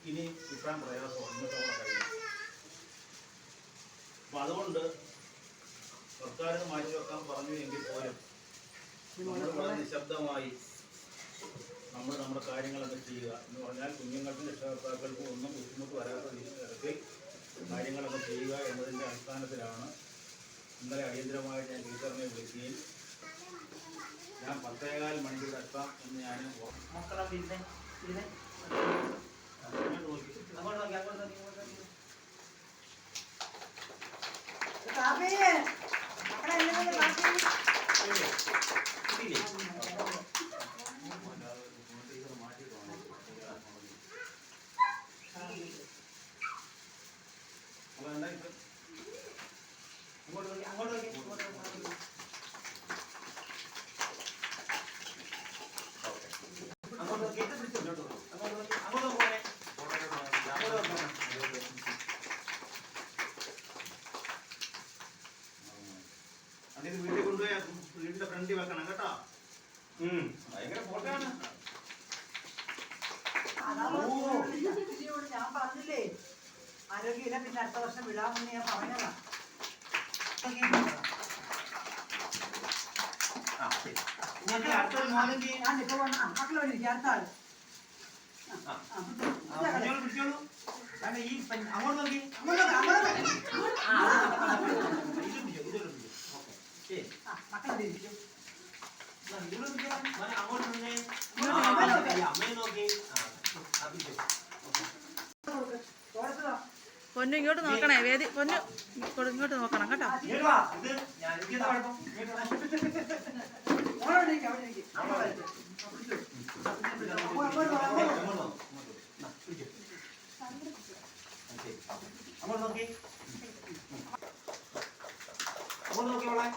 ഇനി കിട്ടാൻ പ്രയാസമാണ്. ഇന്നത്തെ നമ്മുടെ കഴിഞ്ഞു. അപ്പം അതുകൊണ്ട് സർക്കാരിന് മാറ്റിവെക്കാൻ പറഞ്ഞു എങ്കിൽ പോലും നമ്മൾ വളരെ നിശബ്ദമായി നമ്മൾ നമ്മുടെ കാര്യങ്ങളൊക്കെ ചെയ്യുക എന്ന് പറഞ്ഞാൽ കുഞ്ഞുങ്ങൾക്കും രക്ഷകർത്താക്കൾക്കും ഒന്നും ബുദ്ധിമുട്ട് വരാത്ത തരത്തിൽ കാര്യങ്ങളൊക്കെ ചെയ്യുക എന്നതിൻ്റെ അടിസ്ഥാനത്തിലാണ് ഇന്നലെ അടിയന്തരമായിട്ട് ഞാൻ ടീച്ചറിനെ വിളിക്കുകയും ഞാൻ 10:15 മണിക്കൂർ എത്താം എന്ന് ഞാൻ അതിന് വീട്ടിൽ കൊണ്ടുപോയി വീടിന്റെ ഫ്രണ്ടിൽ വെക്കണം കേട്ടോ. ഭയങ്കര ഫോട്ടോയാണ്. ഞാൻ പറഞ്ഞില്ലേ ആരോഗ്യമില്ല, പിന്നെ അടുത്ത വർഷം വിടാമെന്ന് ഞാൻ പറഞ്ഞതാ. ഞാനിപ്പോ മക്കളെ വിളിക്കാം അടുത്ത ആള്. അങ്ങോട്ട് നോക്കി മക്കളെ തിരിച്ചു അമ്മയെ നോക്കി. പൊന്നു ഇങ്ങോട്ട് നോക്കണേ, വേദി പൊന്നു ഇങ്ങോട്ട് നോക്കണം കേട്ടോ. അങ്ങോട്ട് നോക്കി അങ്ങോട്ട് നോക്കിയോളെ.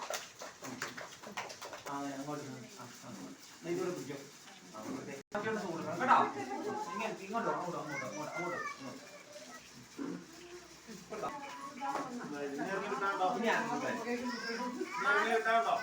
അങ്ങോട്ട് ഇതോടെ പിടിച്ചോ. കേട്ടോ ഇങ്ങോട്ടോ അങ്ങോട്ടോ അങ്ങോട്ടോ അങ്ങോട്ടോ അങ്ങോട്ടോ ഇറങ്ങി വിട്ടാണ്ടോ? ഇറങ്ങി വിട്ടാണ്ടോ?